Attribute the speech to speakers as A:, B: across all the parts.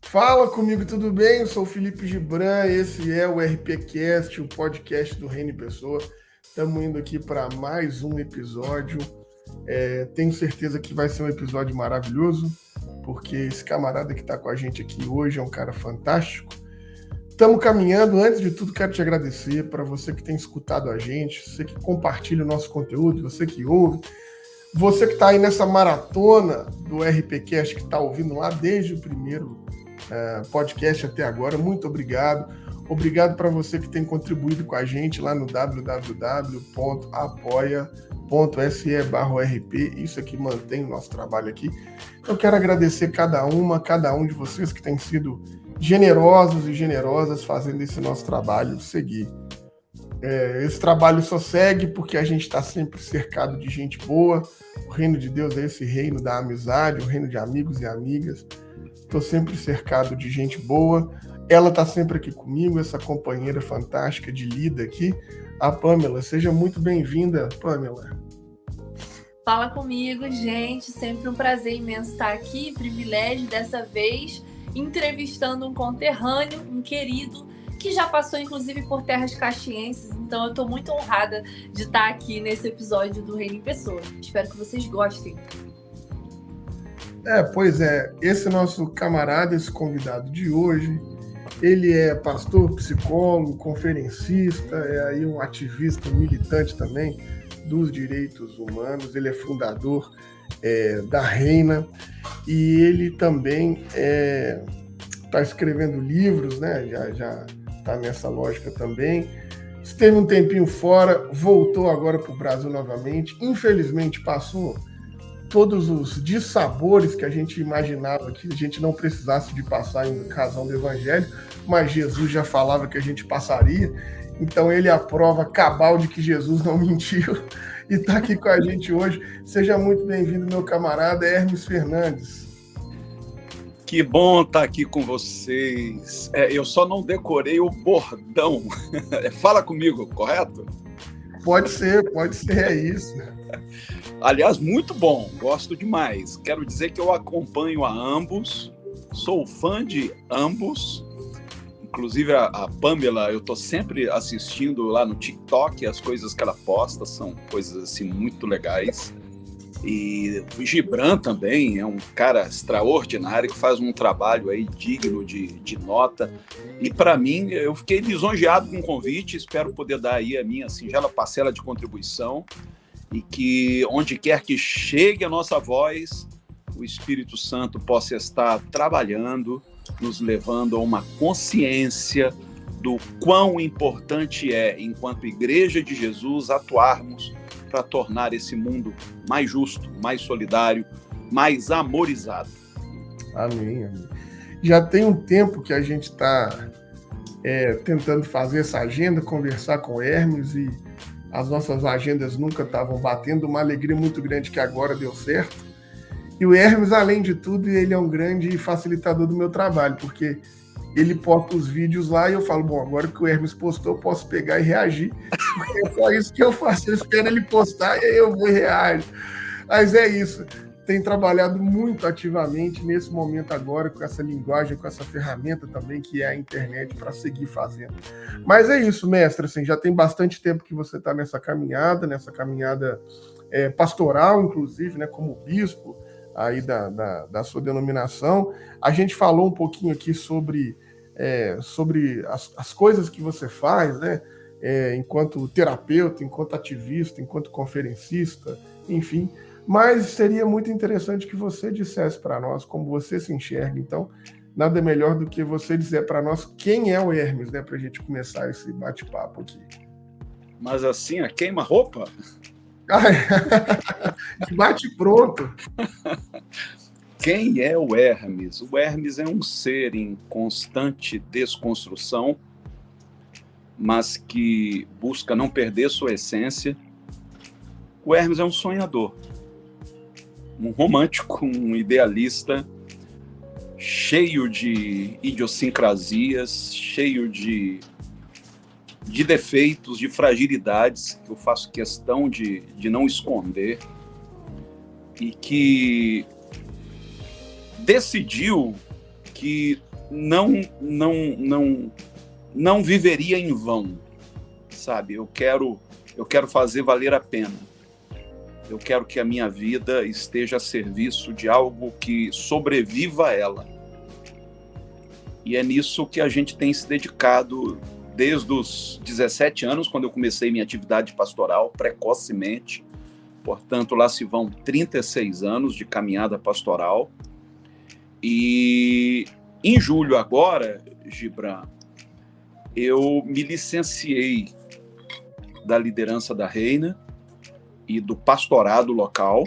A: Fala comigo, tudo bem? Eu sou o Felipe Gibran, esse é o RPCast, o podcast do Reino Pessoa. Estamos indo aqui para mais um episódio. Tenho certeza que vai ser um episódio maravilhoso, porque esse camarada que está com a gente aqui hoje é um cara fantástico. Estamos caminhando. Antes de tudo, quero te agradecer para você que tem escutado a gente, você que compartilha o nosso conteúdo, você que ouve, você que está aí nessa maratona do RPCast, que está ouvindo lá desde o primeiro podcast até agora. Muito obrigado. Obrigado para você que tem contribuído com a gente lá no www.apoia.se/RP. Isso aqui mantém o nosso trabalho aqui. Eu quero agradecer cada um de vocês que têm sido generosos e generosas fazendo esse nosso trabalho seguir. Esse trabalho só segue porque a gente está sempre cercado de gente boa. O reino de Deus é esse reino da amizade, o reino de amigos e amigas. Estou sempre cercado de gente boa. Ela está sempre aqui comigo, essa companheira fantástica de lida aqui, a Pamela. Seja muito bem-vinda, Pamela.
B: Fala comigo, gente. Sempre um prazer imenso estar aqui. Privilégio dessa vez entrevistando um conterrâneo, um querido, que já passou inclusive por terras caxienses. Então eu estou muito honrada de estar aqui nesse episódio do Reino em Pessoa. Espero que vocês gostem.
A: Pois é, esse nosso camarada, esse convidado de hoje, ele é pastor, psicólogo, conferencista, é aí um ativista, militante também dos direitos humanos. Ele é fundador da Reina e ele também está escrevendo livros, né? Já está nessa lógica também. Esteve um tempinho fora, voltou agora para o Brasil novamente. Infelizmente passou todos os dissabores que a gente imaginava que a gente não precisasse de passar em razão do Evangelho, mas Jesus já falava que a gente passaria. Então ele é a prova cabal de que Jesus não mentiu e está aqui com a gente hoje. Seja muito bem-vindo, meu camarada Hermes Fernandes.
C: Que bom estar aqui com vocês. Eu só não decorei o bordão. Fala comigo, correto?
A: Pode ser, é isso.
C: Aliás, muito bom, gosto demais. Quero dizer que eu acompanho a ambos, sou fã de ambos. Inclusive a Pamela, eu estou sempre assistindo lá no TikTok, as coisas que ela posta são coisas assim muito legais. E o Gibran também é um cara extraordinário que faz um trabalho aí digno de nota. E para mim, eu fiquei lisonjeado com o convite, espero poder dar aí a minha singela parcela de contribuição. E que onde quer que chegue a nossa voz, o Espírito Santo possa estar trabalhando, nos levando a uma consciência do quão importante é, enquanto Igreja de Jesus, atuarmos para tornar esse mundo mais justo, mais solidário, mais amorizado.
A: Amém, amém. Já tem um tempo que a gente está tentando fazer essa agenda, conversar com o Hermes, e as nossas agendas nunca estavam batendo. Uma alegria muito grande que agora deu certo. E o Hermes, além de tudo, ele é um grande facilitador do meu trabalho, porque ele posta os vídeos lá e eu falo, bom, agora que o Hermes postou, eu posso pegar e reagir, porque é só isso que eu faço. Eu espero ele postar e aí eu vou e reagir. Mas é isso. Tem trabalhado muito ativamente nesse momento agora com essa linguagem, com essa ferramenta também que é a internet, para seguir fazendo. Mas é isso, mestre, assim, já tem bastante tempo que você está nessa caminhada pastoral, inclusive, né, como bispo aí da sua denominação. A gente falou um pouquinho aqui sobre as coisas que você faz, né, enquanto terapeuta, enquanto ativista, enquanto conferencista, enfim. Mas seria muito interessante que você dissesse para nós como você se enxerga. Então, nada melhor do que você dizer para nós quem é o Hermes, né, para a gente começar esse bate-papo aqui.
C: Mas assim, a queima-roupa?
A: Bate pronto.
C: Quem é o Hermes? O Hermes é um ser em constante desconstrução, mas que busca não perder sua essência. O Hermes é um sonhador, um romântico, um idealista, cheio de idiosincrasias, cheio de defeitos, de fragilidades, que eu faço questão de não esconder, e que decidiu que não viveria em vão, sabe? Eu quero fazer valer a pena. Eu quero que a minha vida esteja a serviço de algo que sobreviva a ela. E é nisso que a gente tem se dedicado desde os 17 anos, quando eu comecei minha atividade pastoral, precocemente. Portanto, lá se vão 36 anos de caminhada pastoral. E em julho agora, Gibran, eu me licenciei da liderança da Reina e do pastorado local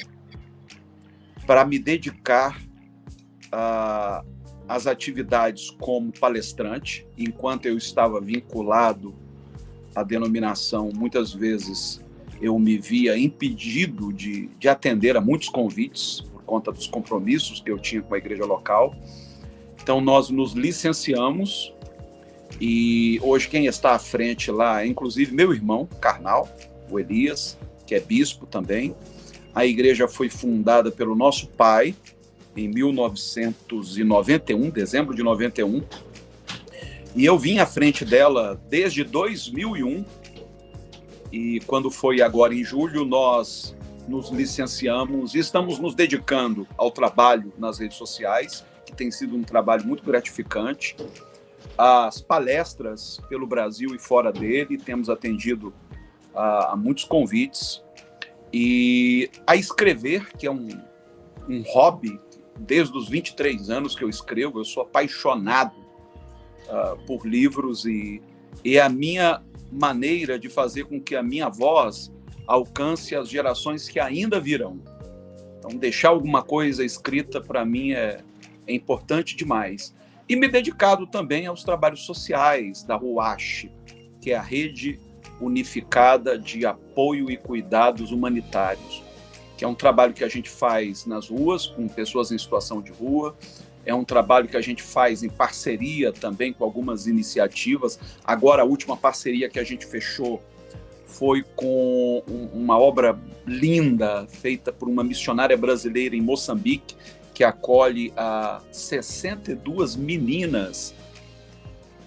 C: para me dedicar às atividades como palestrante. Enquanto eu estava vinculado à denominação, muitas vezes eu me via impedido de atender a muitos convites por conta dos compromissos que eu tinha com a igreja local. Então nós nos licenciamos e hoje quem está à frente lá é inclusive meu irmão carnal, o Elias, que é bispo também. A igreja foi fundada pelo nosso pai em 1991, dezembro de 91, e eu vim à frente dela desde 2001, e quando foi agora em julho, nós nos licenciamos e estamos nos dedicando ao trabalho nas redes sociais, que tem sido um trabalho muito gratificante, às palestras pelo Brasil e fora dele, temos atendido a muitos convites, e a escrever, que é um hobby, desde os 23 anos que eu escrevo. Eu sou apaixonado por livros e é a minha maneira de fazer com que a minha voz alcance as gerações que ainda virão. Então, deixar alguma coisa escrita, para mim, é importante demais. E me dedicado também aos trabalhos sociais da RUACH, que é a Rede Unificada de Apoio e Cuidados Humanitários, que é um trabalho que a gente faz nas ruas, com pessoas em situação de rua. É um trabalho que a gente faz em parceria também com algumas iniciativas. Agora, a última parceria que a gente fechou foi com uma obra linda, feita por uma missionária brasileira em Moçambique, que acolhe 62 meninas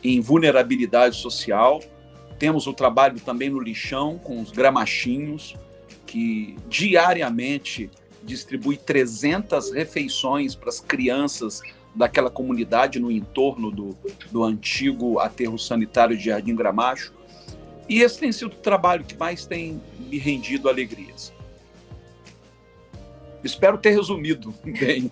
C: em vulnerabilidade social. Temos o trabalho também no Lixão, com os gramachinhos, que diariamente distribui 300 refeições para as crianças daquela comunidade no entorno do antigo aterro sanitário de Jardim Gramacho. E esse tem sido o trabalho que mais tem me rendido alegrias. Espero ter resumido bem.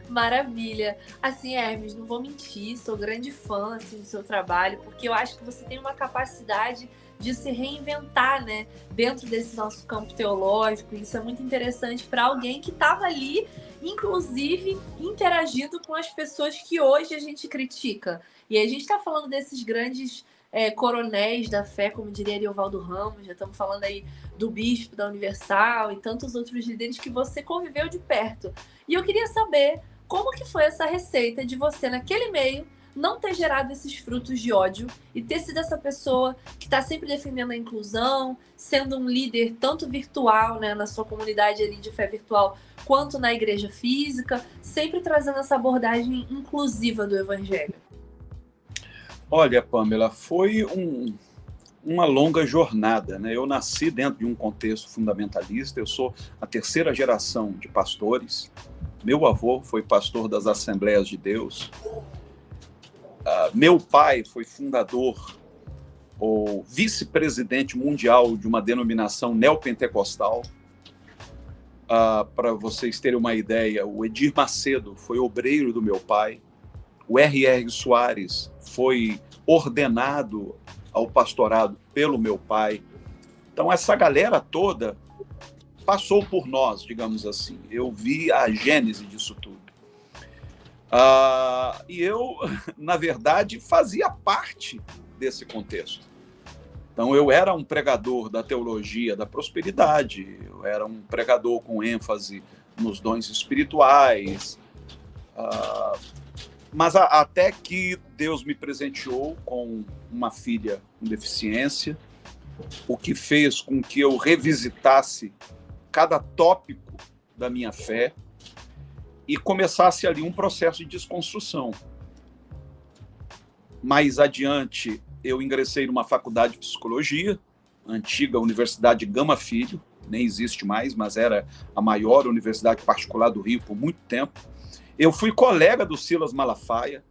B: Maravilha. Assim, Hermes, não vou mentir, sou grande fã assim, do seu trabalho, porque eu acho que você tem uma capacidade de se reinventar, né, dentro desse nosso campo teológico. Isso é muito interessante para alguém que estava ali, inclusive, interagindo com as pessoas que hoje a gente critica. E a gente está falando desses grandes coronéis da fé, como diria Ariovaldo Ramos, já estamos falando aí do bispo da Universal e tantos outros líderes que você conviveu de perto. E eu queria saber como que foi essa receita de você, naquele meio, não ter gerado esses frutos de ódio e ter sido essa pessoa que está sempre defendendo a inclusão, sendo um líder tanto virtual, né, na sua comunidade ali de fé virtual, quanto na igreja física, sempre trazendo essa abordagem inclusiva do evangelho.
C: Olha, Pamela, foi uma longa jornada, né? Eu nasci dentro de um contexto fundamentalista, eu sou a terceira geração de pastores. Meu avô foi pastor das Assembleias de Deus. Meu pai foi fundador ou vice-presidente mundial de uma denominação neopentecostal. Para vocês terem uma ideia, o Edir Macedo foi obreiro do meu pai. O R.R. Soares foi ordenado ao pastorado pelo meu pai. Então, essa galera toda passou por nós, digamos assim. Eu vi a gênese disso tudo. E eu, na verdade, fazia parte desse contexto. Então, eu era um pregador da teologia da prosperidade, eu era um pregador com ênfase nos dons espirituais, mas até que Deus me presenteou com uma filha com deficiência, o que fez com que eu revisitasse cada tópico da minha fé e começasse ali um processo de desconstrução. Mais adiante, eu ingressei numa faculdade de psicologia, antiga Universidade Gama Filho, nem existe mais, mas era a maior universidade particular do Rio por muito tempo. Eu fui colega do Silas Malafaia,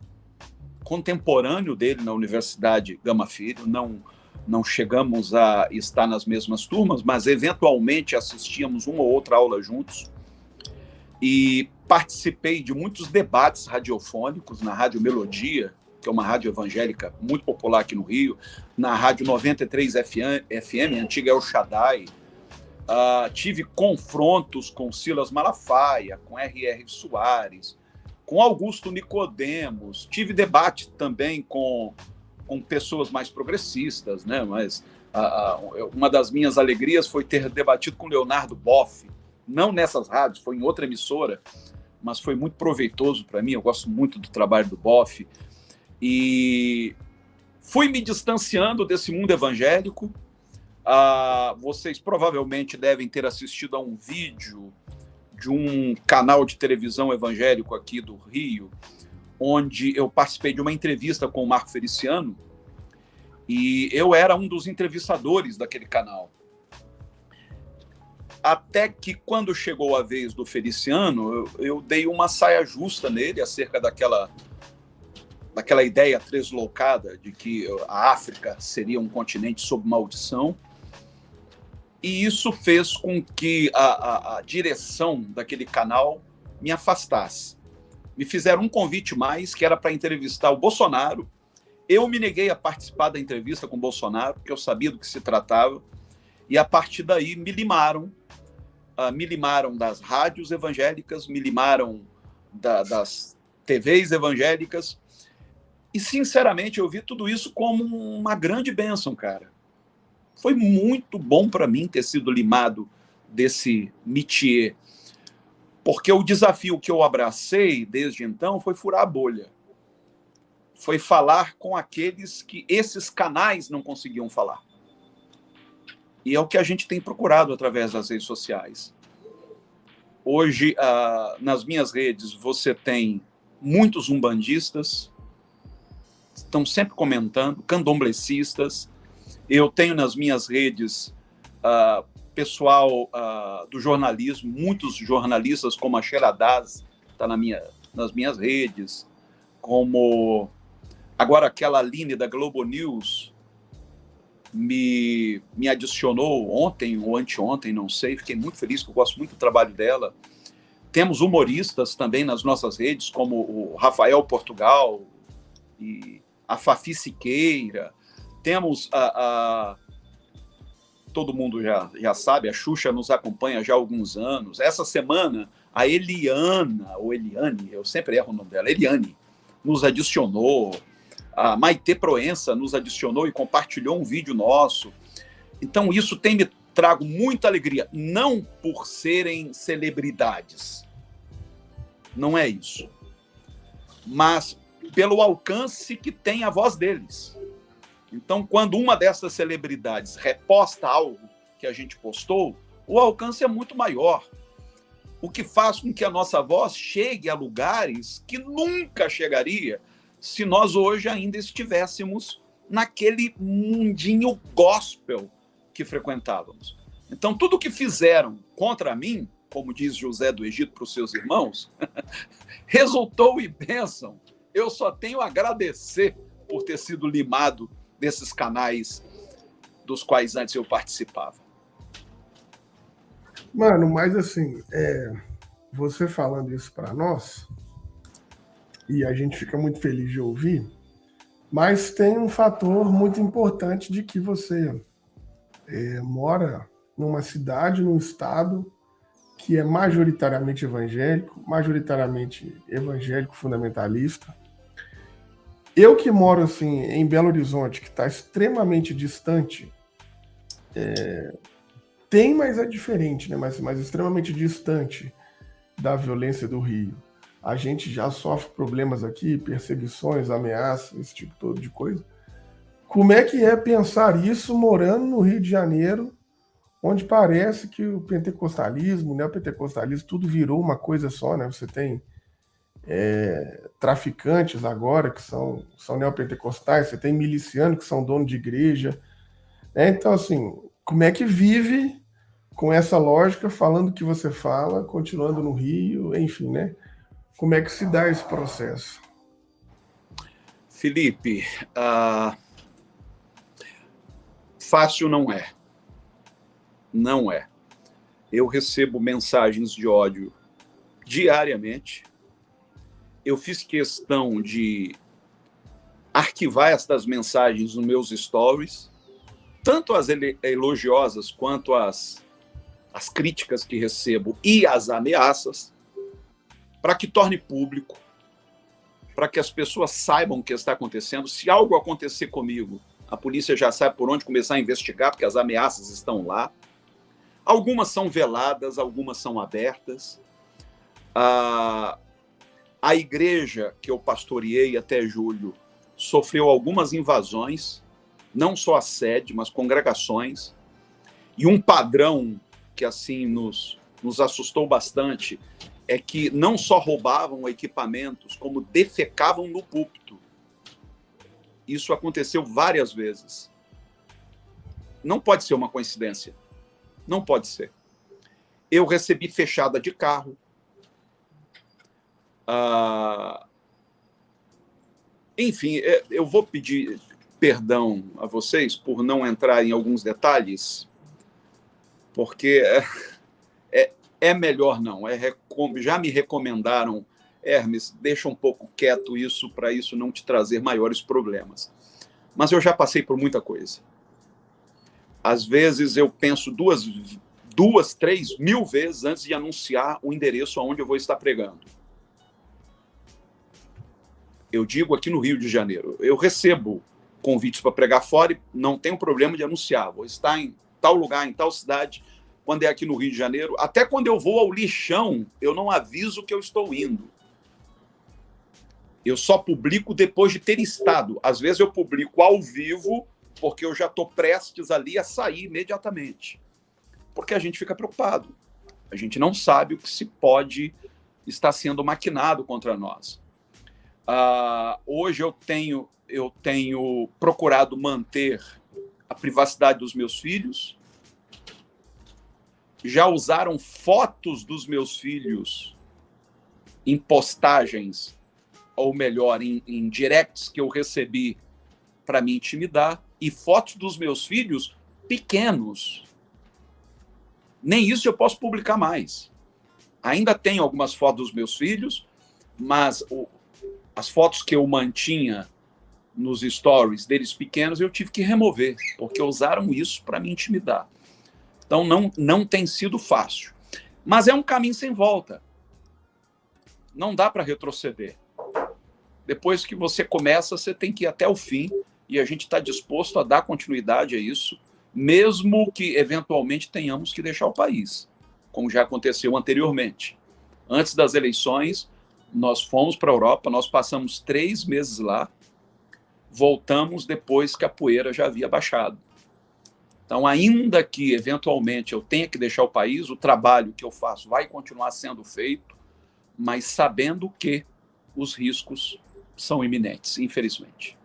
C: contemporâneo dele na Universidade Gama Filho, não chegamos a estar nas mesmas turmas, mas eventualmente assistíamos uma ou outra aula juntos, e participei de muitos debates radiofônicos na Rádio Melodia, que é uma rádio evangélica muito popular aqui no Rio, na Rádio 93 FM, antiga El Shaddai. Tive confrontos com Silas Malafaia, com R.R. Soares, com Augusto Nicodemos, tive debate também com pessoas mais progressistas, né? Mas uma das minhas alegrias foi ter debatido com Leonardo Boff, não nessas rádios, foi em outra emissora, mas foi muito proveitoso para mim, eu gosto muito do trabalho do Boff, e fui me distanciando desse mundo evangélico. Vocês provavelmente devem ter assistido a um vídeo de um canal de televisão evangélico aqui do Rio, onde eu participei de uma entrevista com o Marco Feliciano, e eu era um dos entrevistadores daquele canal. Até que, quando chegou a vez do Feliciano, eu dei uma saia justa nele acerca daquela ideia tresloucada de que a África seria um continente sob maldição. E isso fez com que a direção daquele canal me afastasse. Me fizeram um convite mais, que era para entrevistar o Bolsonaro. Eu me neguei a participar da entrevista com o Bolsonaro, porque eu sabia do que se tratava. E, a partir daí, me limaram das rádios evangélicas, me limaram das TVs evangélicas. E, sinceramente, eu vi tudo isso como uma grande bênção, cara. Foi muito bom para mim ter sido limado desse métier, porque o desafio que eu abracei desde então foi furar a bolha. Foi falar com aqueles que esses canais não conseguiam falar. E é o que a gente tem procurado através das redes sociais. Hoje, nas minhas redes, você tem muitos umbandistas, estão sempre comentando, candomblecistas. Eu tenho nas minhas redes pessoal do jornalismo, muitos jornalistas, como a Xeradaz, está nas minhas redes, como agora aquela Aline da Globo News me adicionou ontem ou anteontem, não sei, fiquei muito feliz, porque eu gosto muito do trabalho dela. Temos humoristas também nas nossas redes, como o Rafael Portugal e a Fafi Siqueira. Temos todo mundo já sabe, a Xuxa nos acompanha já há alguns anos. Essa semana, a Eliana, ou Eliane, eu sempre erro o nome dela, Eliane, nos adicionou. A Maite Proença nos adicionou e compartilhou um vídeo nosso. Então, isso tem me trago muita alegria, não por serem celebridades, não é isso, mas pelo alcance que tem a voz deles. Então, quando uma dessas celebridades reposta algo que a gente postou, o alcance é muito maior, o que faz com que a nossa voz chegue a lugares que nunca chegaria se nós hoje ainda estivéssemos naquele mundinho gospel que frequentávamos. Então, tudo que fizeram contra mim, como diz José do Egito para os seus irmãos, resultou em bênção. Eu só tenho a agradecer por ter sido limado desses canais dos quais antes eu participava.
A: Mano, mas assim, você falando isso para nós, e a gente fica muito feliz de ouvir, mas tem um fator muito importante de que você mora numa cidade, num estado que é majoritariamente evangélico fundamentalista. Eu que moro assim em Belo Horizonte, que está extremamente distante, mas é diferente, né? Mas extremamente distante da violência do Rio. A gente já sofre problemas aqui, perseguições, ameaças, esse tipo todo de coisa. Como é que é pensar isso morando no Rio de Janeiro, onde parece que o pentecostalismo, o neopentecostalismo, tudo virou uma coisa só, né? Você tem traficantes agora que são neopentecostais, você tem milicianos que são donos de igreja, né? Então, assim, como é que vive com essa lógica, falando o que você fala, continuando no Rio, enfim, né? Como é que se dá esse processo?
C: Felipe, fácil não é. Não é. Eu recebo mensagens de ódio diariamente. Eu fiz questão de arquivar estas mensagens nos meus stories, tanto as elogiosas quanto as críticas que recebo e as ameaças, para que torne público, para que as pessoas saibam o que está acontecendo. Se algo acontecer comigo, a polícia já sabe por onde começar a investigar, porque as ameaças estão lá. Algumas são veladas, algumas são abertas. A igreja que eu pastoreei até julho sofreu algumas invasões, não só a sede, mas congregações. E um padrão que assim nos assustou bastante é que não só roubavam equipamentos, como defecavam no púlpito. Isso aconteceu várias vezes. Não pode ser uma coincidência. Não pode ser. Eu recebi fechada de carro. Enfim, eu vou pedir perdão a vocês por não entrar em alguns detalhes, porque é melhor não. Já me recomendaram, Hermes, deixa um pouco quieto isso, para isso não te trazer maiores problemas. Mas eu já passei por muita coisa. Às vezes eu penso 2, 3 mil vezes antes de anunciar o endereço aonde eu vou estar pregando. Eu digo aqui no Rio de Janeiro, eu recebo convites para pregar fora e não tenho problema de anunciar. Vou estar em tal lugar, em tal cidade, quando é aqui no Rio de Janeiro. Até quando eu vou ao lixão, eu não aviso que eu estou indo. Eu só publico depois de ter estado. Às vezes eu publico ao vivo, porque eu já estou prestes ali a sair imediatamente. Porque a gente fica preocupado. A gente não sabe o que se pode estar sendo maquinado contra nós. Hoje eu tenho procurado manter a privacidade dos meus filhos. Já usaram fotos dos meus filhos em postagens, ou melhor, em directs que eu recebi para me intimidar, e fotos dos meus filhos pequenos. Nem isso eu posso publicar mais. Ainda tenho algumas fotos dos meus filhos, mas as fotos que eu mantinha nos stories deles pequenos eu tive que remover, porque usaram isso para me intimidar. Então não tem sido fácil. Mas é um caminho sem volta. Não dá para retroceder. Depois que você começa, você tem que ir até o fim, e a gente está disposto a dar continuidade a isso, mesmo que eventualmente tenhamos que deixar o país, como já aconteceu anteriormente. Antes das eleições, nós fomos para a Europa, nós passamos 3 meses lá, voltamos depois que a poeira já havia baixado. Então, ainda que eventualmente eu tenha que deixar o país, o trabalho que eu faço vai continuar sendo feito, mas sabendo que os riscos são iminentes, infelizmente.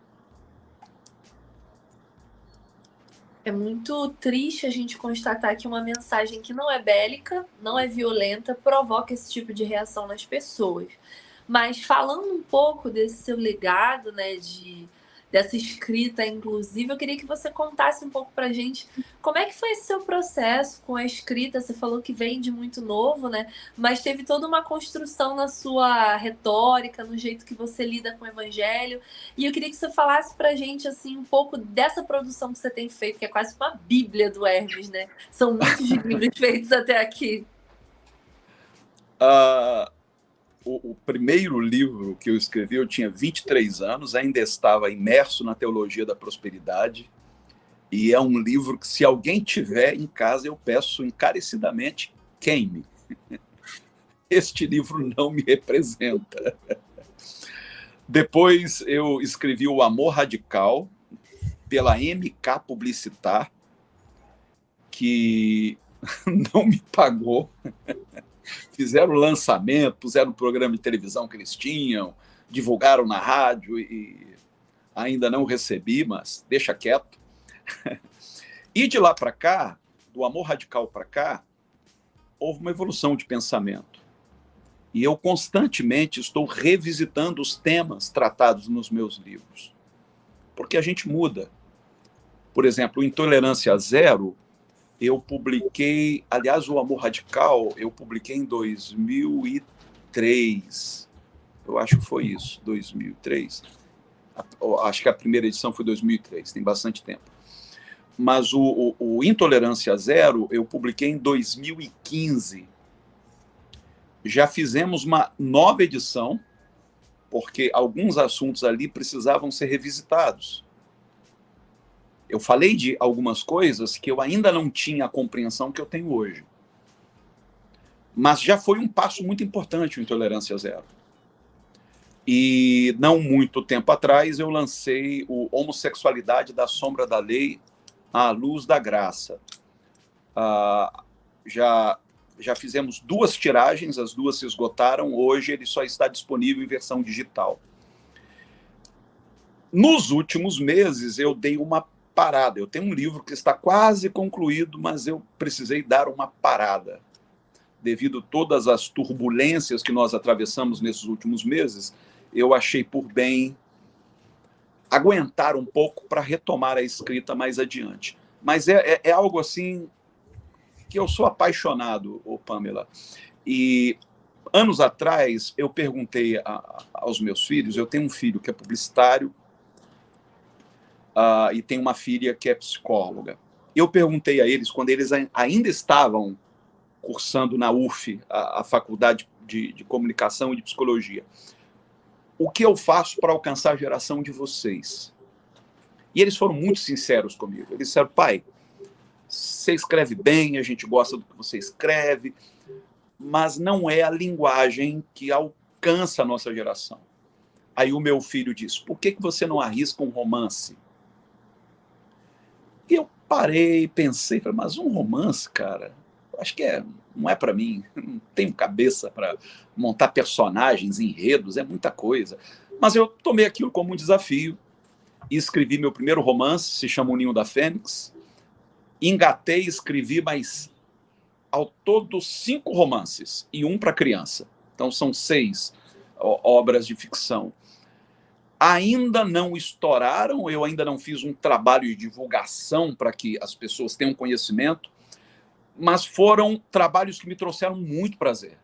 B: É muito triste a gente constatar que uma mensagem que não é bélica, não é violenta, provoca esse tipo de reação nas pessoas. Mas falando um pouco desse seu legado, né, dessa escrita inclusive, eu queria que você contasse um pouco pra gente como é que foi esse seu processo com a escrita. Você falou que vem de muito novo, né? Mas teve toda uma construção na sua retórica, no jeito que você lida com o evangelho. E eu queria que você falasse pra gente, assim, um pouco dessa produção que você tem feito, que é quase uma bíblia do Hermes, né? São muitos livros feitos até aqui.
C: O primeiro livro que eu escrevi, eu tinha 23 anos, ainda estava imerso na teologia da prosperidade, e é um livro que, se alguém tiver em casa, eu peço encarecidamente, queime. Este livro não me representa. Depois eu escrevi O Amor Radical, pela MK Publicitar, que não me pagou. Fizeram o lançamento, puseram o programa de televisão que eles tinham, divulgaram na rádio e ainda não recebi, mas deixa quieto. E de lá para cá, do Amor Radical para cá, houve uma evolução de pensamento. E eu constantemente estou revisitando os temas tratados nos meus livros. Porque a gente muda. Por exemplo, Intolerância Zero, eu publiquei, aliás, o Amor Radical, eu publiquei em 2003. Eu acho que foi isso, 2003. Acho que a primeira edição foi 2003, tem bastante tempo. Mas o Intolerância Zero, eu publiquei em 2015. Já fizemos uma nova edição, porque alguns assuntos ali precisavam ser revisitados. Eu falei de algumas coisas que eu ainda não tinha a compreensão que eu tenho hoje. Mas já foi um passo muito importante o Intolerância Zero. E não muito tempo atrás eu lancei o Homossexualidade da Sombra da Lei à Luz da Graça. Já fizemos 2 tiragens, as 2 se esgotaram, hoje ele só está disponível em versão digital. Nos últimos meses eu dei uma parada. Eu tenho um livro que está quase concluído, mas eu precisei dar uma parada. Devido a todas as turbulências que nós atravessamos nesses últimos meses, eu achei por bem aguentar um pouco para retomar a escrita mais adiante. Mas é algo assim que eu sou apaixonado, Pamela. E anos atrás eu perguntei aos meus filhos, eu tenho um filho que é publicitário, e tem uma filha que é psicóloga. Eu perguntei a eles, quando eles ainda estavam cursando na UF, a Faculdade de Comunicação e de Psicologia, o que eu faço para alcançar a geração de vocês? E eles foram muito sinceros comigo. Eles disseram, pai, você escreve bem, a gente gosta do que você escreve, mas não é a linguagem que alcança a nossa geração. Aí o meu filho disse, por que você não arrisca um romance? E eu parei, pensei, falei, mas um romance, cara, acho que não é para mim, não tenho cabeça para montar personagens, enredos, é muita coisa. Mas eu tomei aquilo como um desafio e escrevi meu primeiro romance, se chama O Ninho da Fênix. Engatei, escrevi, mas ao todo 5 romances e 1 para criança. Então são 6 obras de ficção. Ainda não estouraram, eu ainda não fiz um trabalho de divulgação para que as pessoas tenham conhecimento, mas foram trabalhos que me trouxeram muito prazer.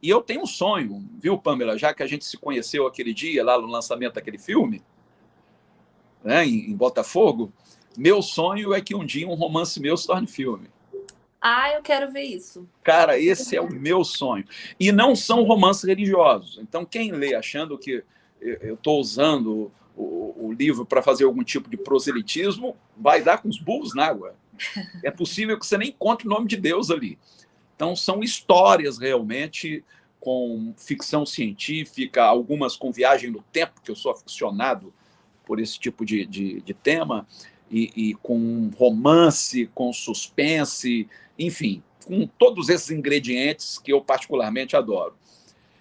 C: E eu tenho um sonho, viu, Pamela, já que a gente se conheceu aquele dia, lá no lançamento daquele filme, né, em Botafogo, meu sonho é que um dia um romance meu se torne filme.
B: Eu quero ver isso.
C: Cara, esse é o meu sonho. E não são romances religiosos. Então, quem lê achando que eu estou usando o livro para fazer algum tipo de proselitismo, vai dar com os burros na água. É possível que você nem encontre o nome de Deus ali. Então, são histórias realmente com ficção científica, algumas com viagem no tempo, que eu sou aficionado por esse tipo de tema, e com romance, com suspense, enfim, com todos esses ingredientes que eu particularmente adoro.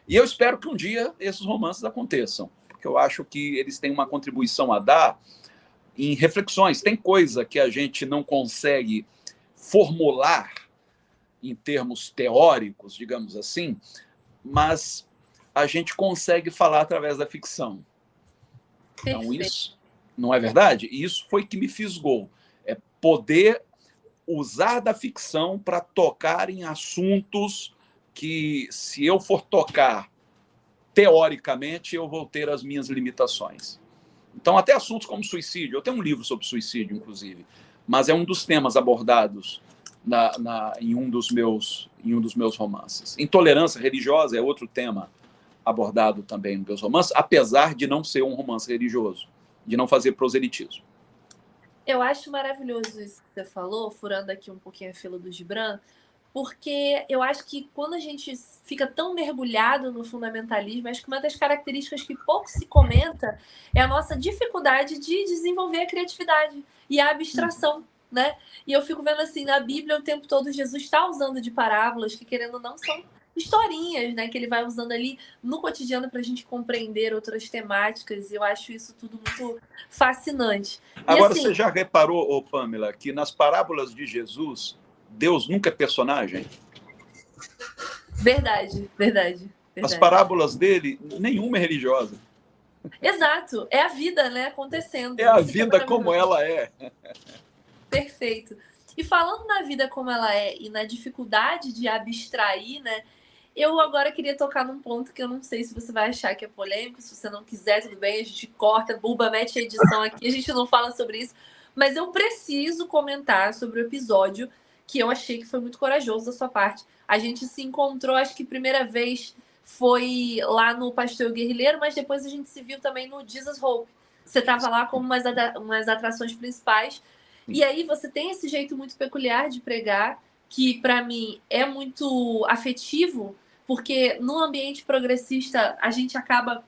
C: E eu espero que um dia esses romances aconteçam, porque eu acho que eles têm uma contribuição a dar em reflexões. Tem coisa que a gente não consegue formular em termos teóricos, digamos assim, mas a gente consegue falar através da ficção.
B: Perfeito.
C: Então, isso não é verdade? E isso foi que me fisgou. É poder usar da ficção para tocar em assuntos que, se eu for tocar teoricamente, eu vou ter as minhas limitações. Então, até assuntos como suicídio. Eu tenho um livro sobre suicídio, inclusive, mas é um dos temas abordados em um dos meus romances. Intolerância religiosa é outro tema abordado também nos meus romances, apesar de não ser um romance religioso, de não fazer proselitismo.
B: Eu acho maravilhoso isso que você falou, furando aqui um pouquinho a fila do Gibran, porque eu acho que quando a gente fica tão mergulhado no fundamentalismo, acho que uma das características que pouco se comenta é a nossa dificuldade de desenvolver a criatividade e a abstração. né? E eu fico vendo assim, na Bíblia o tempo todo Jesus está usando de parábolas que, querendo ou não, são historinhas, né? Que ele vai usando ali no cotidiano para a gente compreender outras temáticas. E eu acho isso tudo muito fascinante.
C: Agora,
B: assim,
C: você já reparou, ô Pamela, que nas parábolas de Jesus, Deus nunca é personagem?
B: Verdade.
C: As parábolas dele, nenhuma é religiosa.
B: Exato, é a vida, né, acontecendo.
C: É a vida como ela é.
B: Perfeito. E falando na vida como ela é e na dificuldade de abstrair, né, eu agora queria tocar num ponto que eu não sei se você vai achar que é polêmico, se você não quiser, tudo bem, a gente corta, Buba, mete a edição aqui, a gente não fala sobre isso, mas eu preciso comentar sobre o episódio que eu achei que foi muito corajoso da sua parte. A gente se encontrou, acho que primeira vez foi lá no Pastor Guerrilheiro, mas depois a gente se viu também no Jesus Hope. Você estava lá como umas atrações principais. E aí você tem esse jeito muito peculiar de pregar, que para mim é muito afetivo, porque no ambiente progressista a gente acaba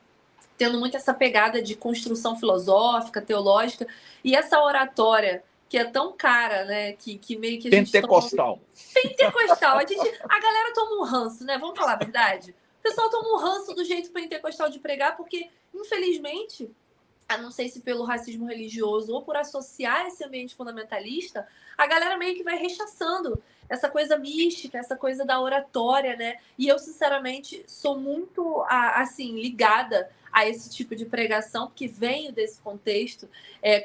B: tendo muito essa pegada de construção filosófica, teológica, e essa oratória que é tão cara, né, que meio que a gente
C: pentecostal.
B: Pentecostal. A galera toma um ranço, né? Vamos falar a verdade? O pessoal toma um ranço do jeito pentecostal de pregar, porque, infelizmente, a não sei se pelo racismo religioso ou por associar esse ambiente fundamentalista, a galera meio que vai rechaçando essa coisa mística, essa coisa da oratória, né? E eu, sinceramente, sou muito, assim, ligada a esse tipo de pregação, porque venho desse contexto.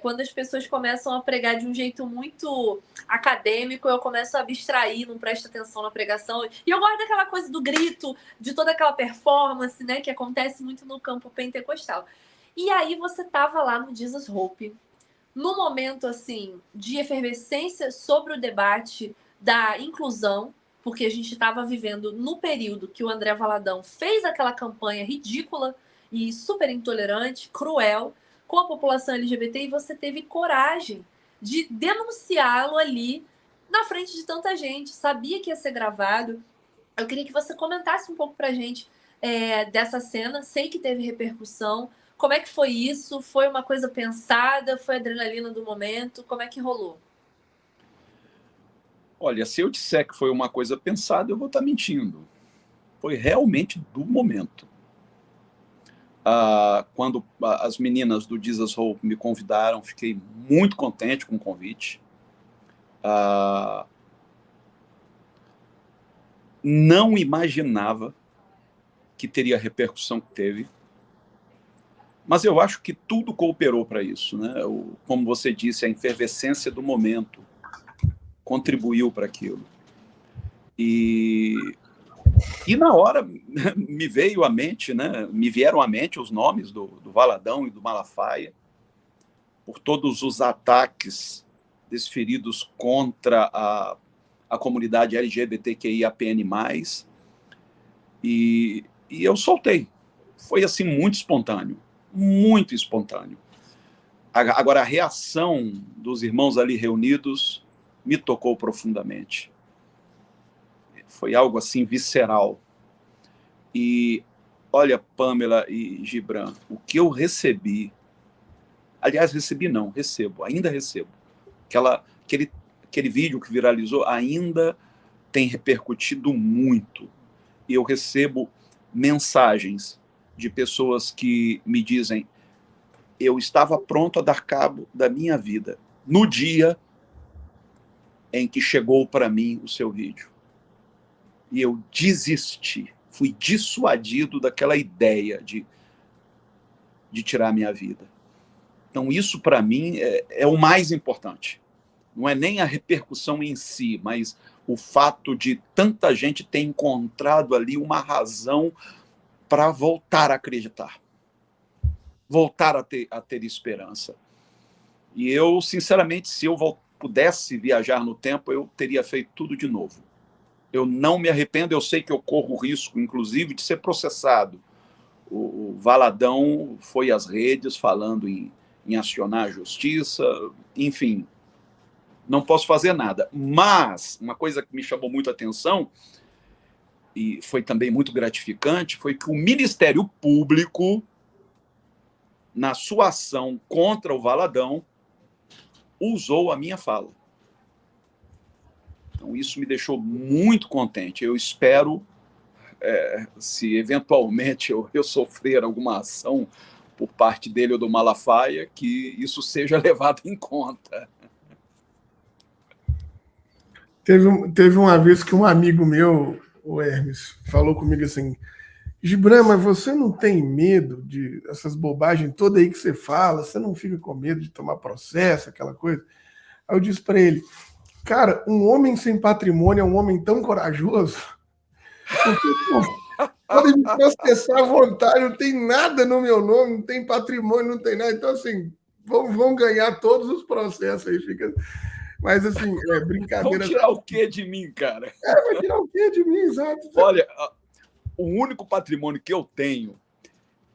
B: Quando as pessoas começam a pregar de um jeito muito acadêmico, eu começo a abstrair, não presto atenção na pregação. E eu gosto daquela coisa do grito, de toda aquela performance, né, que acontece muito no campo pentecostal. E aí você estava lá no Jesus Hope, no momento assim de efervescência sobre o debate da inclusão, porque a gente estava vivendo no período que o André Valadão fez aquela campanha ridícula e super intolerante, cruel, com a população LGBT, e você teve coragem de denunciá-lo ali na frente de tanta gente, sabia que ia ser gravado. Eu queria que você comentasse um pouco pra gente dessa cena, sei que teve repercussão. Como é que foi isso? Foi uma coisa pensada? Foi a adrenalina do momento? Como é que rolou?
C: Olha, se eu disser que foi uma coisa pensada, eu vou estar mentindo. Foi realmente do momento. Quando as meninas do Jesus Hope me convidaram, fiquei muito contente com o convite. Não imaginava que teria a repercussão que teve. Mas eu acho que tudo cooperou para isso, né? Como você disse, a efervescência do momento contribuiu para aquilo. E na hora me veio à mente, né? Me vieram à mente os nomes do Valadão e do Malafaia, por todos os ataques desferidos contra a comunidade LGBTQIAPN+, e eu soltei. Foi assim muito espontâneo. Muito espontâneo. Agora, a reação dos irmãos ali reunidos me tocou profundamente. Foi algo assim visceral. E olha, Pamela e Gibran, o que eu recebi, aliás, ainda recebo. Aquele vídeo que viralizou ainda tem repercutido muito. E eu recebo mensagens de pessoas que me dizem: eu estava pronto a dar cabo da minha vida no dia em que chegou para mim o seu vídeo. E eu desisti, fui dissuadido daquela ideia de tirar a minha vida. Então isso para mim é o mais importante. Não é nem a repercussão em si, mas o fato de tanta gente ter encontrado ali uma razão para voltar a acreditar, voltar a ter esperança. E eu, sinceramente, se eu pudesse viajar no tempo, eu teria feito tudo de novo. Eu não me arrependo, eu sei que eu corro o risco, inclusive, de ser processado. O Valadão foi às redes falando em acionar a justiça, enfim, não posso fazer nada. Mas uma coisa que me chamou muito a atenção, e foi também muito gratificante, foi que o Ministério Público, na sua ação contra o Valadão, usou a minha fala. Então, isso me deixou muito contente. Eu espero, se eventualmente eu sofrer alguma ação por parte dele ou do Malafaia, que isso seja levado em conta.
A: Teve uma vez que um amigo meu, o Hermes, falou comigo assim: Gibran, mas você não tem medo de essas bobagens todas aí que você fala? Você não fica com medo de tomar processo, aquela coisa? Aí eu disse para ele: cara, um homem sem patrimônio é um homem tão corajoso. Porque, pô, pode me processar à vontade, não tem nada no meu nome, não tem patrimônio, não tem nada. Então, assim, vão ganhar todos os processos aí. Fica... Mas, assim, brincadeira.
C: Vão tirar o quê de mim, cara?
A: Vai tirar o quê de mim, exato.
C: Olha, o único patrimônio que eu tenho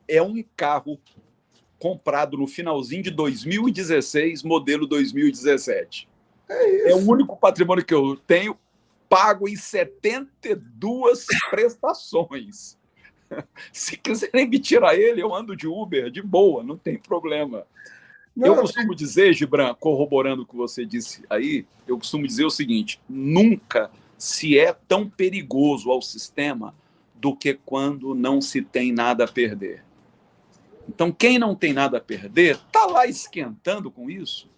C: é um carro comprado no finalzinho de 2016, modelo 2017. É o único patrimônio que eu tenho, pago em 72 prestações. Se quiserem me tirar ele, eu ando de Uber, de boa, não tem problema. Eu costumo dizer, Gibran, corroborando o que você disse aí, eu costumo dizer o seguinte: nunca se é tão perigoso ao sistema do que quando não se tem nada a perder. Então, quem não tem nada a perder, está lá esquentando com isso.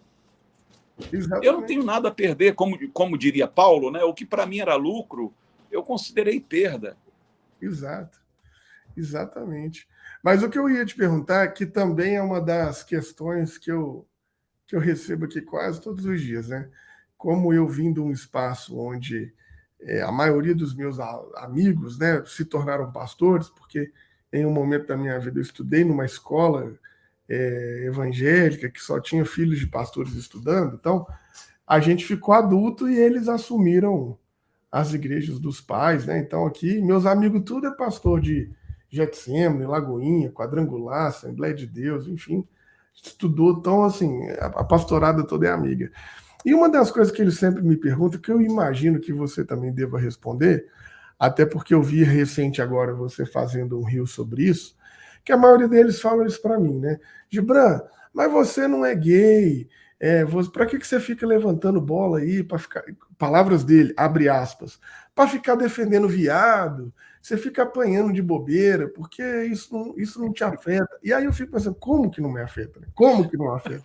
C: Exatamente. Eu não tenho nada a perder, como diria Paulo, né? O que para mim era lucro, eu considerei perda.
A: Exato, exatamente. Mas o que eu ia te perguntar, que também é uma das questões que eu recebo aqui quase todos os dias, né? Como eu vim de um espaço onde a maioria dos meus amigos, né, se tornaram pastores, porque em um momento da minha vida eu estudei numa escola evangélica que só tinha filhos de pastores estudando, então a gente ficou adulto e eles assumiram as igrejas dos pais, né? Então aqui meus amigos tudo é pastor de Getsemane, Lagoinha, Quadrangular, Assembleia de Deus, enfim, estudou, então assim, a pastorada toda é amiga. E uma das coisas que eles sempre me perguntam, que eu imagino que você também deva responder, até porque eu vi recente agora você fazendo um reel sobre isso, que a maioria deles fala isso para mim, né? Gibran, mas você não é gay, para que você fica levantando bola aí, para ficar, palavras dele, abre aspas, para ficar defendendo viado, você fica apanhando de bobeira, porque isso não te afeta. E aí eu fico pensando, como que não me afeta? Como que não afeta?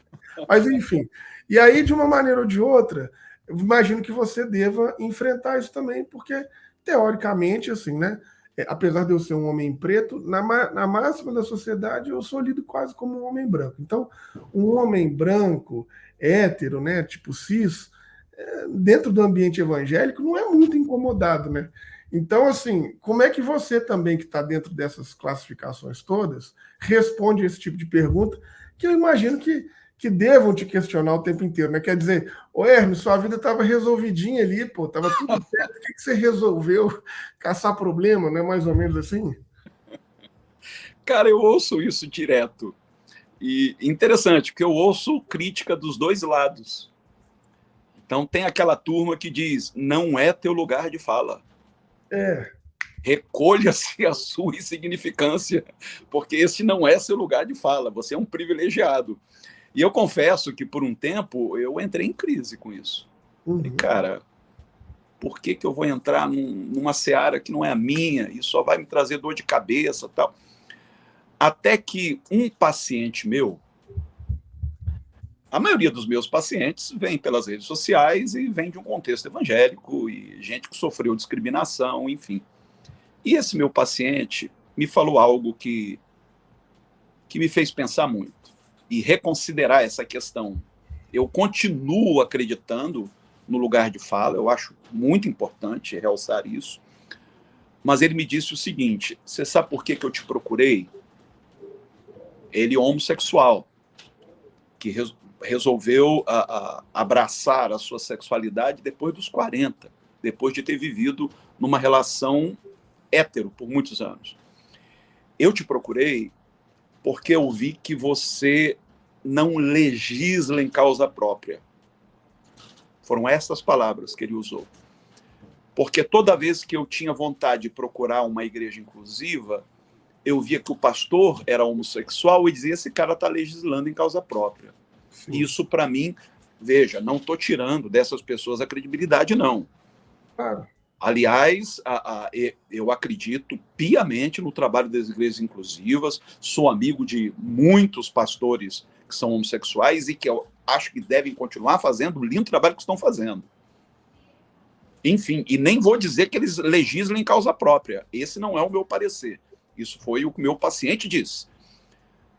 A: Mas enfim, e aí de uma maneira ou de outra, eu imagino que você deva enfrentar isso também, porque teoricamente, assim, né? Apesar de eu ser um homem preto, na máxima da sociedade eu sou lido quase como um homem branco. Então, um homem branco, hétero, né, tipo cis, dentro do ambiente evangélico, não é muito incomodado, né? Então, assim, como é que você também, que está dentro dessas classificações todas, responde esse tipo de pergunta, que eu imagino que devam te questionar o tempo inteiro, né? Quer dizer, ô Hermes, sua vida estava resolvidinha ali, pô, estava tudo certo, por que você resolveu caçar problema, né? Mais ou menos assim?
C: Cara, eu ouço isso direto. E interessante, porque eu ouço crítica dos dois lados. Então tem aquela turma que diz, não é teu lugar de fala. Recolha-se a sua insignificância, porque esse não é seu lugar de fala, você é um privilegiado. E eu confesso que, por um tempo, eu entrei em crise com isso. E, cara, por que eu vou entrar numa seara que não é a minha e só vai me trazer dor de cabeça e tal? Até que um paciente meu, a maioria dos meus pacientes vem pelas redes sociais e vem de um contexto evangélico e gente que sofreu discriminação, enfim. E esse meu paciente me falou algo que me fez pensar muito e reconsiderar essa questão. Eu continuo acreditando no lugar de fala, eu acho muito importante realçar isso, mas ele me disse o seguinte, você sabe por que eu te procurei? Ele é homossexual, que resolveu abraçar a sua sexualidade depois dos 40, depois de ter vivido numa relação hétero por muitos anos. Eu te procurei porque eu vi que você não legisla em causa própria. Foram essas palavras que ele usou. Porque toda vez que eu tinha vontade de procurar uma igreja inclusiva, eu via que o pastor era homossexual e dizia, esse cara está legislando em causa própria. Sim. Isso, para mim, veja, não estou tirando dessas pessoas a credibilidade, não.
A: Claro.
C: Aliás, eu acredito piamente no trabalho das igrejas inclusivas, sou amigo de muitos pastores que são homossexuais e que eu acho que devem continuar fazendo o lindo trabalho que estão fazendo. Enfim, e nem vou dizer que eles legislem em causa própria. Esse não é o meu parecer. Isso foi o que o meu paciente disse.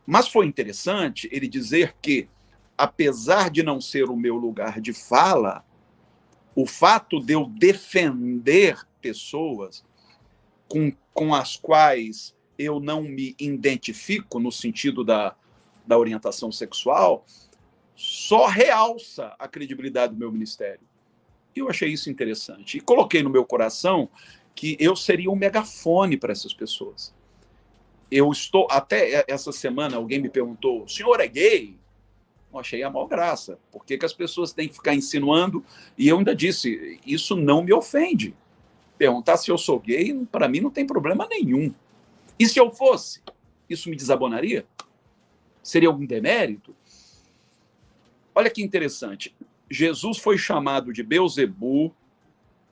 C: Mas foi interessante ele dizer que, apesar de não ser o meu lugar de fala, o fato de eu defender pessoas com as quais eu não me identifico no sentido da orientação sexual, só realça a credibilidade do meu ministério. E eu achei isso interessante. E coloquei no meu coração que eu seria um megafone para essas pessoas. Eu estou, até essa semana, alguém me perguntou, o senhor é gay? Eu achei a maior graça. Por que as pessoas têm que ficar insinuando? E eu ainda disse, isso não me ofende. Perguntar se eu sou gay, para mim, não tem problema nenhum. E se eu fosse? Isso me desabonaria? Seria algum demérito? Olha que interessante. Jesus foi chamado de Beelzebu,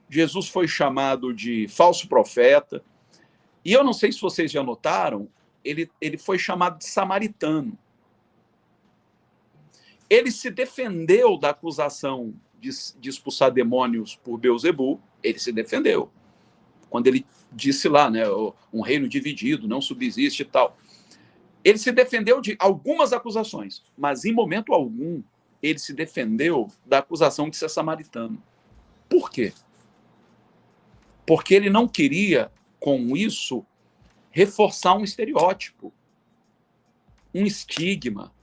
C: Jesus foi chamado de falso profeta, e eu não sei se vocês já notaram, ele foi chamado de samaritano. Ele se defendeu da acusação de expulsar demônios por Beelzebu, ele se defendeu. Quando ele disse lá, né, um reino dividido não subsiste e tal. Ele se defendeu de algumas acusações, mas em momento algum ele se defendeu da acusação de ser samaritano. Por quê? Porque ele não queria, com isso, reforçar um estereótipo, um estigma.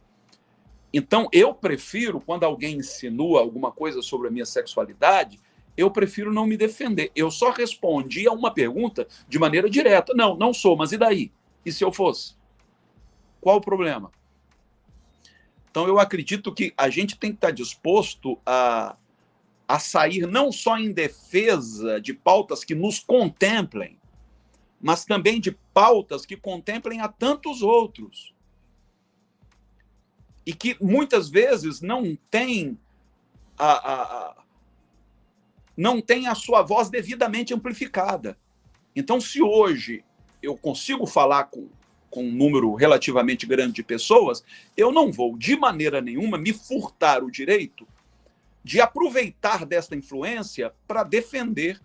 C: Então, eu prefiro, quando alguém insinua alguma coisa sobre a minha sexualidade, eu prefiro não me defender. Eu só respondi a uma pergunta de maneira direta. Não, não sou, mas e daí? E se eu fosse? Qual o problema? Então, eu acredito que a gente tem que estar disposto a sair não só em defesa de pautas que nos contemplem, mas também de pautas que contemplem a tantos outros. E que muitas vezes não tem não tem a sua voz devidamente amplificada. Então, se hoje eu consigo falar com um número relativamente grande de pessoas, eu não vou, de maneira nenhuma, me furtar o direito de aproveitar desta influência para defender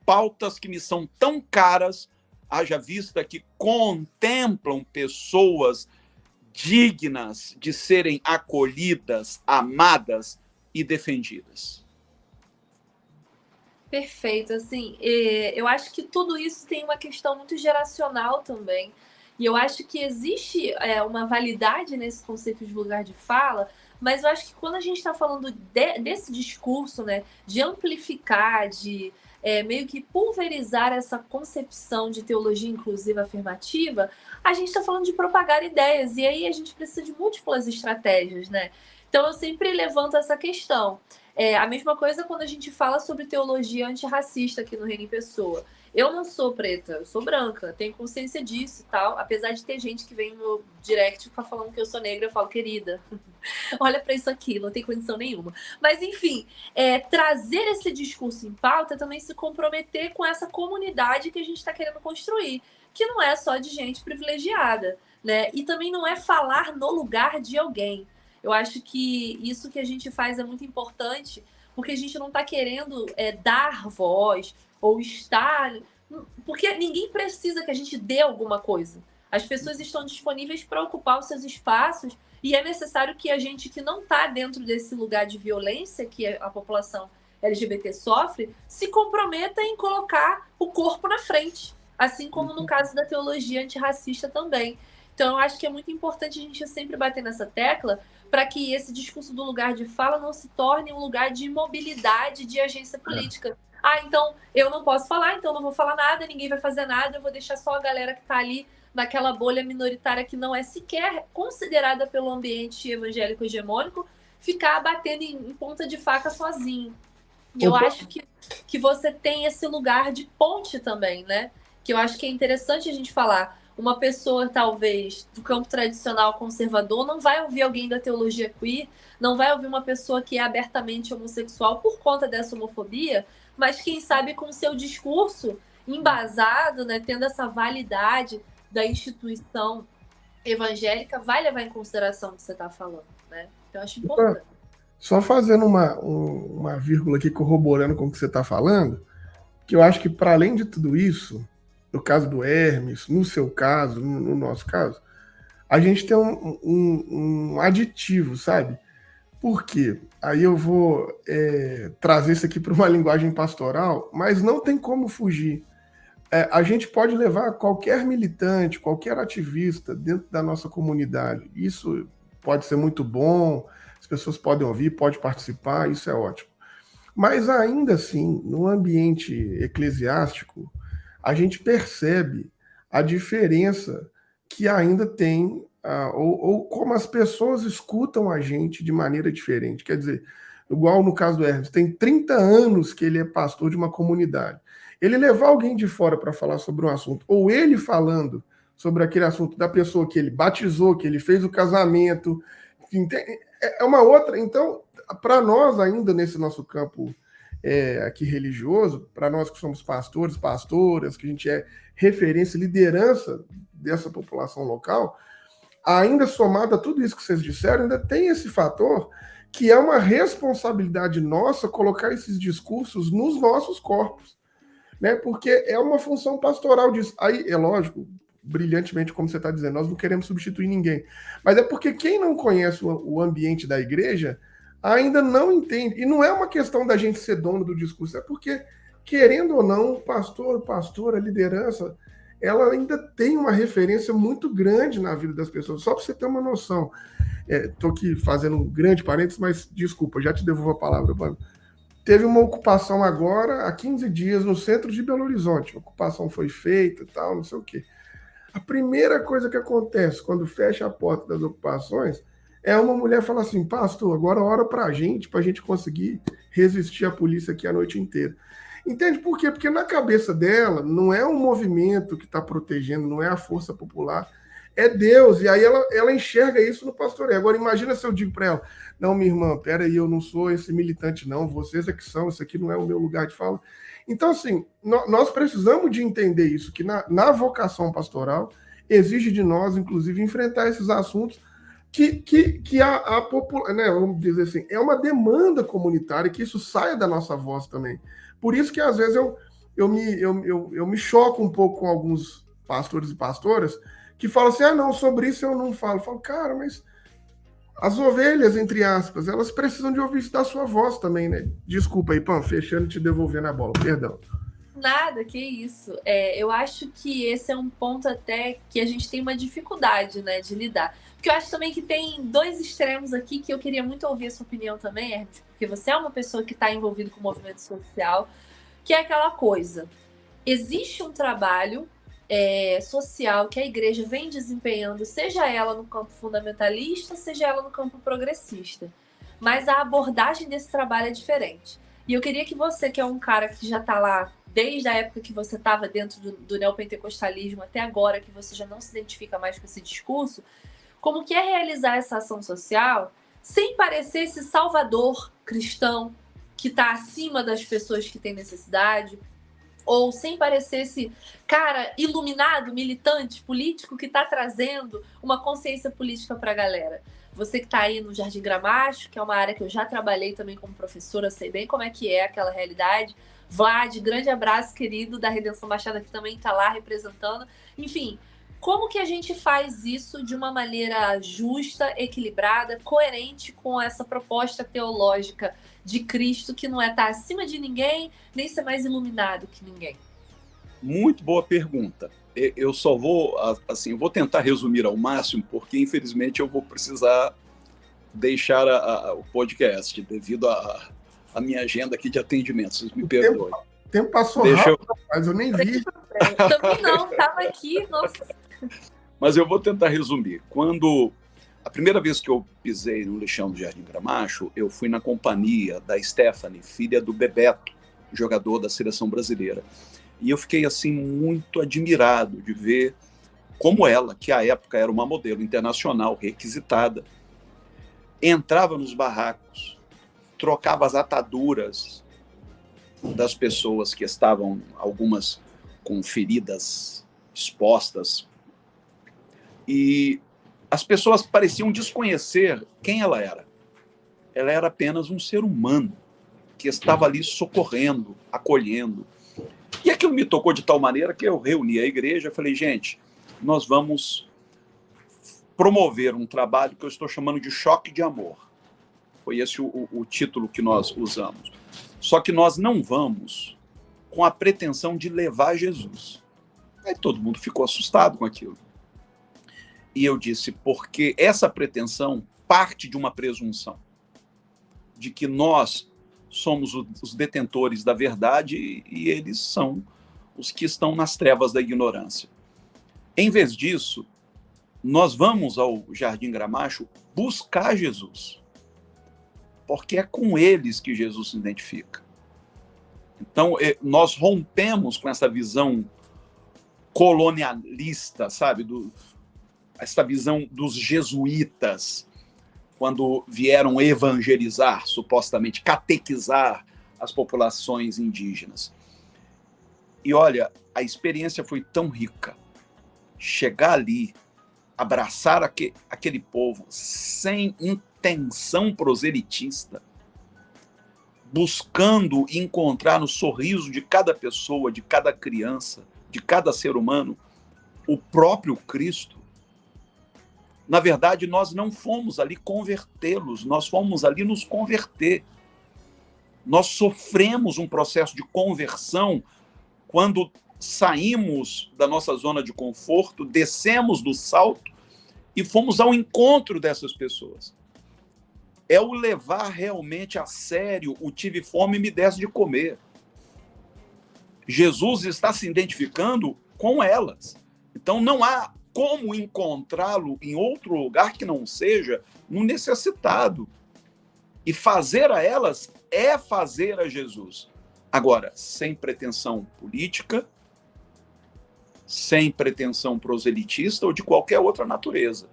C: pautas que me são tão caras, haja vista que contemplam pessoas dignas de serem acolhidas, amadas e defendidas.
B: Perfeito, assim, eu acho que tudo isso tem uma questão muito geracional também, e eu acho que existe uma validade nesse conceito de lugar de fala, mas eu acho que quando a gente está falando desse discurso, né, de amplificar, de meio que pulverizar essa concepção de teologia inclusiva afirmativa, a gente está falando de propagar ideias, e aí a gente precisa de múltiplas estratégias, né? Então eu sempre levanto essa questão. A mesma coisa quando a gente fala sobre teologia antirracista aqui no Reino em Pessoa. Eu não sou preta, eu sou branca, tenho consciência disso e tal, apesar de ter gente que vem no direct ficar falando que eu sou negra, eu falo, querida, olha para isso aqui, não tem condição nenhuma. Mas, enfim, trazer esse discurso em pauta é também se comprometer com essa comunidade que a gente está querendo construir, que não é só de gente privilegiada, né? E também não é falar no lugar de alguém. Eu acho que isso que a gente faz é muito importante, porque a gente não está querendo dar voz ou estar... Porque ninguém precisa que a gente dê alguma coisa. As pessoas estão disponíveis para ocupar os seus espaços e é necessário que a gente que não está dentro desse lugar de violência que a população LGBT sofre, se comprometa em colocar o corpo na frente, assim como no caso da teologia antirracista também. Então, eu acho que é muito importante a gente sempre bater nessa tecla para que esse discurso do lugar de fala não se torne um lugar de imobilidade de agência política. Então eu não posso falar, então não vou falar nada, ninguém vai fazer nada, eu vou deixar só a galera que está ali naquela bolha minoritária que não é sequer considerada pelo ambiente evangélico hegemônico, ficar batendo em ponta de faca sozinho. E eu acho que você tem esse lugar de ponte também, né? Que eu acho que é interessante a gente falar. Uma pessoa, talvez, do campo tradicional conservador não vai ouvir alguém da teologia queer, não vai ouvir uma pessoa que é abertamente homossexual por conta dessa homofobia, mas quem sabe com o seu discurso embasado, né, tendo essa validade da instituição evangélica, vai levar em consideração o que você está falando, né? Então, eu acho importante.
A: Só fazendo uma vírgula aqui, corroborando com o que você está falando, que eu acho que, para além de tudo isso, no caso do Hermes, no seu caso, no nosso caso, a gente tem um aditivo, sabe? Por quê? Aí eu vou trazer isso aqui para uma linguagem pastoral, mas não tem como fugir. A gente pode levar qualquer militante, qualquer ativista dentro da nossa comunidade. Isso pode ser muito bom, as pessoas podem ouvir, podem participar, isso é ótimo. Mas ainda assim, no ambiente eclesiástico, a gente percebe a diferença que ainda tem, ou como as pessoas escutam a gente de maneira diferente. Quer dizer, igual no caso do Hermes, tem 30 anos que ele é pastor de uma comunidade. Ele levar alguém de fora para falar sobre um assunto, ou ele falando sobre aquele assunto da pessoa que ele batizou, que ele fez o casamento, é uma outra. Então, para nós ainda nesse nosso campo aqui religioso, para nós que somos pastores, pastoras, que a gente é referência, liderança dessa população local, ainda somado a tudo isso que vocês disseram, ainda tem esse fator que é uma responsabilidade nossa colocar esses discursos nos nossos corpos, né? Porque é uma função pastoral disso. Aí, é lógico, brilhantemente, como você está dizendo, nós não queremos substituir ninguém. Mas é porque quem não conhece o ambiente da igreja ainda não entende. E não é uma questão da gente ser dono do discurso, é porque, querendo ou não, o pastor, pastora, a liderança, ela ainda tem uma referência muito grande na vida das pessoas. Só para você ter uma noção. Estou aqui fazendo um grande parênteses, mas desculpa, já te devolvo a palavra, mano. Teve uma ocupação agora, há 15 dias, no centro de Belo Horizonte. A ocupação foi feita e tal, não sei o quê. A primeira coisa que acontece quando fecha a porta das ocupações é uma mulher falar assim, pastor, agora ora pra gente conseguir resistir à polícia aqui a noite inteira. Entende por quê? Porque na cabeça dela não é um movimento que está protegendo, não é a força popular, é Deus. E aí ela enxerga isso no pastoreio. Agora imagina se eu digo para ela, não, minha irmã, peraí, eu não sou esse militante não, vocês é que são, isso aqui não é o meu lugar de fala. Então, assim, nós precisamos de entender isso, que na vocação pastoral exige de nós, inclusive, enfrentar esses assuntos que a população, né, vamos dizer assim, é uma demanda comunitária, que isso saia da nossa voz também. Por isso que, às vezes, eu me choco um pouco com alguns pastores e pastoras que falam assim, não, sobre isso eu não falo. Eu falo, cara, mas as ovelhas, entre aspas, elas precisam de ouvir isso da sua voz também, né? Desculpa aí, Pam, fechando e te devolvendo a bola, perdão.
B: Nada, que isso. Eu acho que esse é um ponto até que a gente tem uma dificuldade, né, de lidar. Porque eu acho também que tem dois extremos aqui que eu queria muito ouvir a sua opinião também, Hermes, porque você é uma pessoa que está envolvida com o movimento social, que é aquela coisa. Existe um trabalho social que a igreja vem desempenhando, seja ela no campo fundamentalista, seja ela no campo progressista. Mas a abordagem desse trabalho é diferente. E eu queria que você, que é um cara que já está lá desde a época que você estava dentro do neopentecostalismo até agora, que você já não se identifica mais com esse discurso, como que é realizar essa ação social sem parecer esse salvador cristão que está acima das pessoas que têm necessidade, ou sem parecer esse cara iluminado, militante, político que está trazendo uma consciência política para a galera. Você que está aí no Jardim Gramacho, que é uma área que eu já trabalhei também como professora, sei bem como é que é aquela realidade. Vlad, grande abraço, querido, da Redenção Baixada, que também está lá representando. Enfim, como que a gente faz isso de uma maneira justa, equilibrada, coerente com essa proposta teológica de Cristo, que não é estar acima de ninguém, nem ser mais iluminado que ninguém?
C: Muito boa pergunta. Eu só vou, assim, vou tentar resumir ao máximo, porque infelizmente eu vou precisar deixar o podcast devido à minha agenda aqui de atendimento. Vocês me perdoem.
A: O tempo passou rápido, mas eu nem vi.
B: Também não, estava aqui, nossa.
C: Mas eu vou tentar resumir. A primeira vez que eu pisei no lixão do Jardim Gramacho, eu fui na companhia da Stephanie, filha do Bebeto, jogador da seleção brasileira. E eu fiquei assim muito admirado de ver como ela, que à época era uma modelo internacional requisitada, entrava nos barracos, trocava as ataduras, das pessoas que estavam, algumas com feridas expostas, e as pessoas pareciam desconhecer quem ela era. Ela era apenas um ser humano que estava ali socorrendo, acolhendo. E aquilo me tocou de tal maneira que eu reuni a igreja e falei, gente, nós vamos promover um trabalho que eu estou chamando de choque de amor. Foi esse o título que nós usamos. Só que nós não vamos com a pretensão de levar Jesus. Aí todo mundo ficou assustado com aquilo. E eu disse, porque essa pretensão parte de uma presunção de que nós somos os detentores da verdade e eles são os que estão nas trevas da ignorância. Em vez disso, nós vamos ao Jardim Gramacho buscar Jesus, porque é com eles que Jesus se identifica. Então, nós rompemos com essa visão colonialista, sabe? Essa visão dos jesuítas, quando vieram evangelizar, supostamente catequizar as populações indígenas. E olha, a experiência foi tão rica. Chegar ali, abraçar aquele povo sem intenção proselitista, buscando encontrar no sorriso de cada pessoa, de cada criança, de cada ser humano, o próprio Cristo. Na verdade, nós não fomos ali convertê-los, nós fomos ali nos converter. Nós sofremos um processo de conversão quando saímos da nossa zona de conforto, descemos do salto e fomos ao encontro dessas pessoas. É o levar realmente a sério o tive fome e me desse de comer. Jesus está se identificando com elas. Então não há como encontrá-lo em outro lugar que não seja no necessitado. E fazer a elas é fazer a Jesus. Agora, sem pretensão política, sem pretensão proselitista ou de qualquer outra natureza.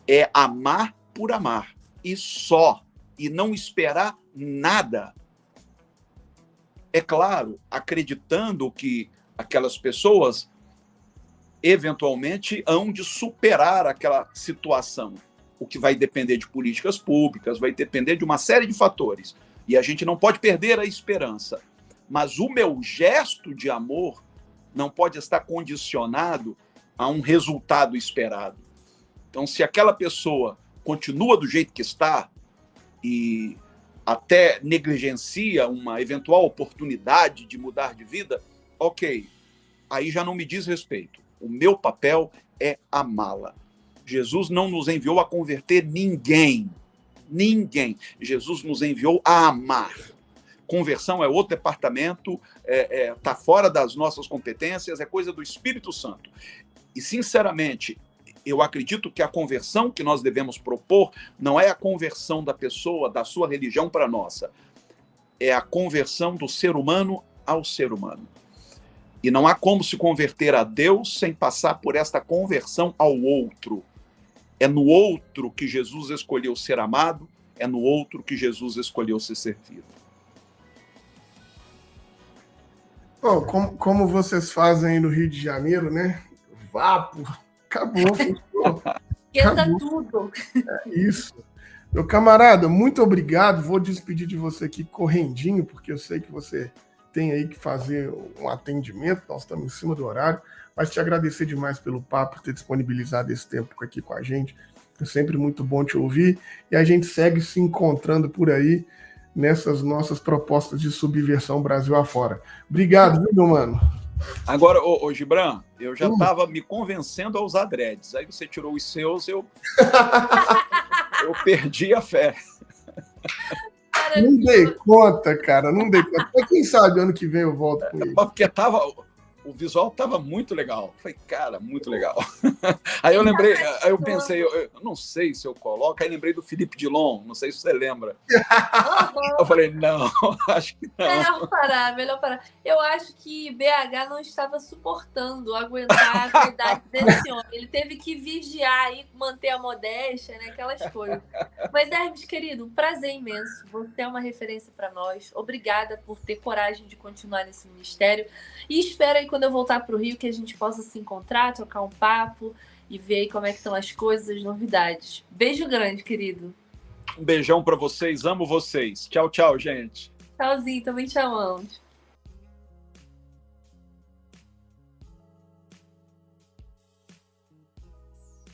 C: É amar por amar. E só. E não esperar nada. É claro, acreditando que aquelas pessoas eventualmente hão de superar aquela situação, o que vai depender de políticas públicas, vai depender de uma série de fatores, e a gente não pode perder a esperança, mas o meu gesto de amor não pode estar condicionado a um resultado esperado. Então, se aquela pessoa continua do jeito que está e até negligencia uma eventual oportunidade de mudar de vida, ok, aí já não me diz respeito. O meu papel é amá-la. Jesus não nos enviou a converter ninguém. Ninguém. Jesus nos enviou a amar. Conversão é outro departamento, está fora das nossas competências, é coisa do Espírito Santo. E, sinceramente, eu acredito que a conversão que nós devemos propor não é a conversão da pessoa, da sua religião para a nossa. É a conversão do ser humano ao ser humano. E não há como se converter a Deus sem passar por esta conversão ao outro. É no outro que Jesus escolheu ser amado, é no outro que Jesus escolheu ser servido.
A: Oh, como vocês fazem aí no Rio de Janeiro, né? Vapo, acabou, fechou.
B: Esquenta tudo.
A: É isso. Meu camarada, muito obrigado. Vou despedir de você aqui correndinho, porque eu sei que você tem aí que fazer um atendimento, nós estamos em cima do horário, mas te agradecer demais pelo papo, por ter disponibilizado esse tempo aqui com a gente. É sempre muito bom te ouvir e a gente segue se encontrando por aí nessas nossas propostas de subversão Brasil afora. Obrigado, viu, meu mano?
C: Agora, ô Gibran, eu já estava me convencendo a usar dreads. Aí você tirou os seus, eu perdi a fé.
A: Não dei conta, cara, não dei conta. Mas quem sabe ano que vem eu volto com ele.
C: Porque o visual estava muito legal. Falei, cara, muito legal. Aí eu lembrei, aí eu pensei, eu não sei se eu coloco, aí lembrei do Felipe Dilon, não sei se você lembra. Eu falei, não, acho que não.
B: Melhor parar. Eu acho que BH não estava suportando aguentar a qualidade desse homem. Ele teve que vigiar e manter a modéstia, né? Aquelas coisas. Mas, Hermes, querido, um prazer imenso. Você é uma referência para nós. Obrigada por ter coragem de continuar nesse ministério. E espero aí, quando eu voltar para o Rio, que a gente possa se encontrar, trocar um papo e ver aí como é que estão as coisas, as novidades. Beijo grande, querido.
C: Um beijão para vocês, amo vocês. Tchau, tchau, gente.
B: Tchauzinho, também te amamos.